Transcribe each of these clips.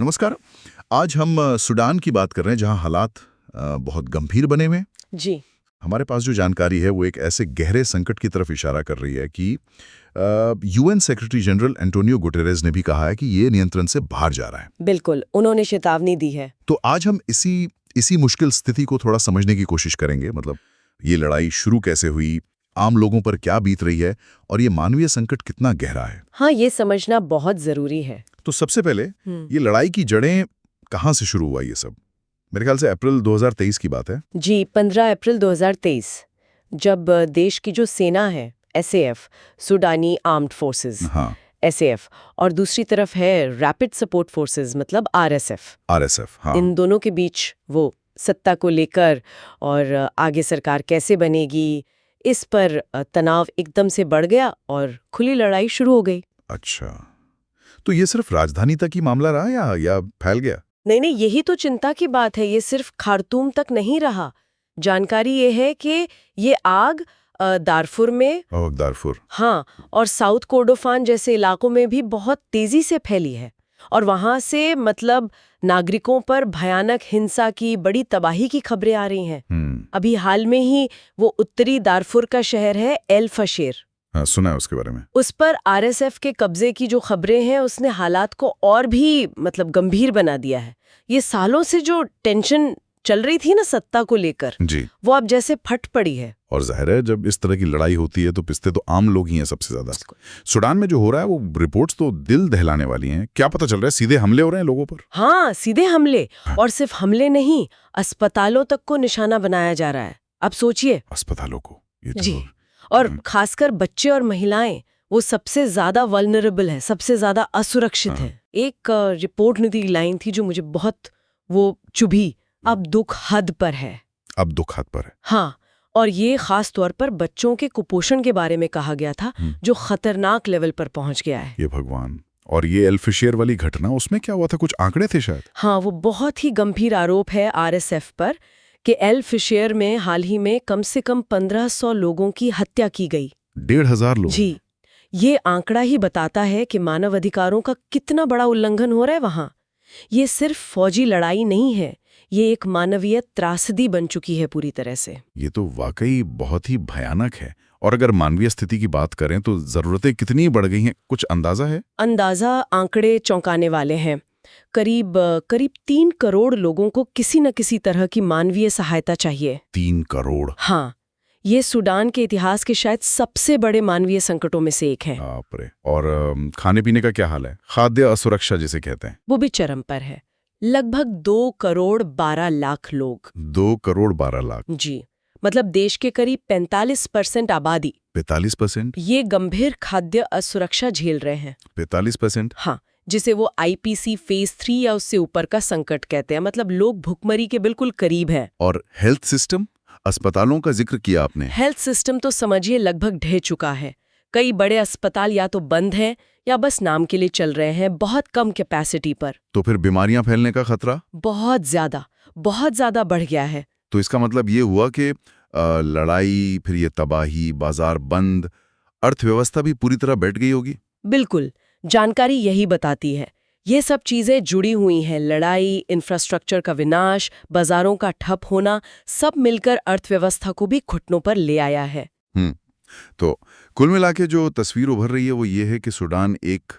नमस्कार। आज हम सूडान की बात कर रहे हैं जहां हालात बहुत गंभीर बने हुए हैं। जी। हमारे पास जो जानकारी है वो एक ऐसे गहरे संकट की तरफ इशारा कर रही है कि UN secretary general Antonio Guterres ने भी कहा है कि ये नियंत्रण से बाहर जा रहा है। बिल्कुल, उन्होंने चेतावनी दी है। तो आज हम इसी मुश्किल स्थिति को थोड़ा समझने की कोशिश करेंगे। मतलब ये लड़ाई शुरू कैसे हुई, आम लोगों पर क्या बीत रही है और ये मानवीय संकट कितना गहरा है। हाँ, ये समझना बहुत जरूरी है। तो सबसे पहले ये लड़ाई की जड़ें कहाँ से शुरू हुआ ये सब? मेरे ख्याल से अप्रैल 2023 की बात है। जी, 15 अप्रैल 2023, जब देश की जो सेना है, एसएएफ, सुडानी आर्म्ड फोर्सेस, हाँ, एसएएफ, और दूसरी तरफ है रैपिड सपोर्ट फोर्सेस मतलब आरएसएफ। हाँ। इन दोनों के बीच वो सत्ता को लेकर और आगे सरकार कैसे बनेगी, इस पर तनाव एकदम से बढ़ गया और खुली लड़ाई शुरू हो गई। अच्छा, तो ये सिर्फ राजधानी तक ही मामला रहा या फैल गया? नहीं, यही तो चिंता की बात है। ये सिर्फ खार्तूम तक नहीं रहा। जानकारी ये है कि ये आग दारफुर में, दारफुर, हाँ, और साउथ कोर्डोफान जैसे इलाकों में भी बहुत तेजी से फैली है और वहां से मतलब नागरिकों पर भयानक हिंसा की, बड़ी तबाही की खबरें आ रही हैं। अभी हाल में ही वो उत्तरी दारफुर का शहर है एल फशेर, हाँ, सुना है उसके बारे में। उस पर आरएसएफ के कब्जे की जो खबरें हैं उसने हालात को और भी मतलब गंभीर बना दिया है। ये सालों से जो टेंशन चल रही थी ना सत्ता को लेकर, जी, वो अब जैसे फट पड़ी है। और जाहिर है जब इस तरह की लड़ाई होती है तो पिसते तो आम लोग ही हैं सबसे ज्यादा। सूडान में जो हो रहा है वो रिपोर्ट्स तो दिल दहलाने वाली हैं। क्या पता चल रहा है, सीधे हमले हो रहे हैं लोगों पर? हाँ, सीधे हमले, और सिर्फ हमले नहीं, अस्पतालों तक को निशाना बनाया जा रहा है। अब सोचिए, अस्पतालों को, ये तो जी, और खासकर बच्चे और महिलाएं, वो सबसे ज्यादा वल्नरेबल है, सबसे ज्यादा असुरक्षित है। एक रिपोर्ट निकली लाइन थी जो मुझे बहुत वो चुभी, अब दुख हद पर है। अब दुख हद पर है। हाँ, और ये खास तौर पर बच्चों के कुपोषण के बारे में कहा गया था, जो खतरनाक लेवल पर पहुंच गया है। ये भगवान। और ये एल फिशेर वाली घटना, उसमें क्या हुआ था? कुछ आंकड़े थे शायद? हाँ, वो बहुत ही गंभीर आरोप है आरएसएफ पर कि एल फिशेर में हाल ही में कम से कम 1500 लोगों की हत्या की गई। 1500 लोग? जी, ये आंकड़ा ही बताता है कि मानव अधिकारों का कितना बड़ा उल्लंघन हो रहा है वहां। ये सिर्फ फौजी लड़ाई नहीं है, ये एक मानवीय त्रासदी बन चुकी है पूरी तरह से। ये तो वाकई बहुत ही भयानक है। और अगर मानवीय स्थिति की बात करें तो जरूरतें कितनी बढ़ गई हैं, कुछ अंदाजा है? अंदाजा, आंकड़े चौंकाने वाले हैं। करीब 3 करोड़ लोगों को किसी न किसी तरह की मानवीय सहायता चाहिए। 3 करोड़? हाँ, ये सूडान के इतिहास के शायद सबसे बड़े मानवीय संकटों में से एक है। बाप रे। और खाने पीने का क्या हाल है? खाद्य असुरक्षा जिसे कहते हैं, वो भी चरम पर है। लगभग 2 करोड़ 12 लाख लोग। 2 करोड़ 12 लाख? जी, मतलब देश के करीब 45% आबादी, 45%? ये गंभीर खाद्य असुरक्षा झेल रहे हैं। 45%? हाँ, जिसे वो आईपीसी फेज 3 या उससे ऊपर का संकट कहते हैं। मतलब लोग भुखमरी के बिल्कुल करीब हैं। और हेल्थ सिस्टम, अस्पतालों का जिक्र किया आपने। हेल्थ सिस्टम तो समझिए लगभग ढह चुका है। कई बड़े अस्पताल या तो बंद हैं या बस नाम के लिए चल रहे हैं, बहुत कम कैपेसिटी पर। तो फिर बीमारियां फैलने का खतरा बहुत ज्यादा बढ़ गया है। तो इसका मतलब ये हुआ कि लड़ाई, फिर ये तबाही, बाजार बंद, अर्थव्यवस्था भी पूरी तरह बैठ गई होगी। बिल्कुल, जानकारी यही बताती है। ये सब चीजें जुड़ी हुई हैं, लड़ाई, इंफ्रास्ट्रक्चर का विनाश, बाजारों का ठप होना, सब मिलकर अर्थव्यवस्था को भी घुटनों पर ले आया है। तो कुल मिला के जो तस्वीर उभर रही है वो ये है कि सूडान एक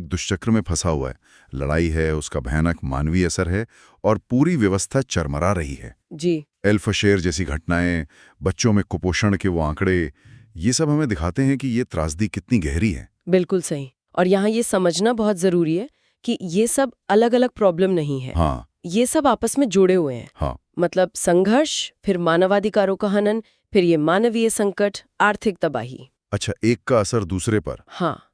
दुष्चक्र में फंसा हुआ है। लड़ाई है, उसका भयानक मानवीय असर है और पूरी व्यवस्था चरमरा रही है। जी, एल फशेर जैसी घटनाएं, बच्चों में कुपोषण के वो आंकड़े, ये सब हमें दिखाते हैं कि ये त्रासदी कितनी गहरी है। बिल्कुल सही। और यहाँ ये समझना बहुत जरूरी है कि ये सब अलग अलग प्रॉब्लम नहीं है। हाँ, ये सब आपस में जुड़े हुए हैं। हाँ, मतलब संघर्ष, फिर मानवाधिकारों का हनन, फिर ये मानवीय संकट, आर्थिक तबाही। अच्छा, एक का असर दूसरे पर? हाँ,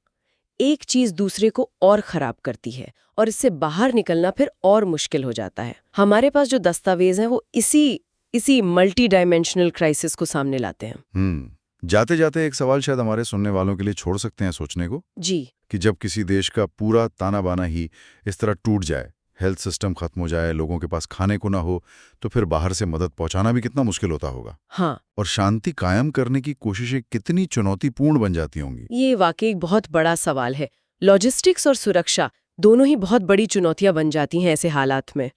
एक चीज दूसरे को और खराब करती है और इससे बाहर निकलना फिर और मुश्किल हो जाता है। हमारे पास जो दस्तावेज हैं वो इसी मल्टी डायमेंशनल क्राइसिस को सामने लाते हैं। जाते जाते एक सवाल शायद हमारे सुनने वालों के लिए छोड़ सकते हैं सोचने को, जी, कि जब किसी देश का पूरा ताना बाना ही इस तरह टूट जाए, हेल्थ सिस्टम खत्म हो जाए, लोगों के पास खाने को ना हो, तो फिर बाहर से मदद पहुंचाना भी कितना मुश्किल होता होगा। हाँ, और शांति कायम करने की कोशिशें कितनी चुनौतीपूर्ण बन जाती होंगी। ये वाकई एक बहुत बड़ा सवाल है। लॉजिस्टिक्स और सुरक्षा, दोनों ही बहुत बड़ी चुनौतियां बन जाती हैं ऐसे हालात में।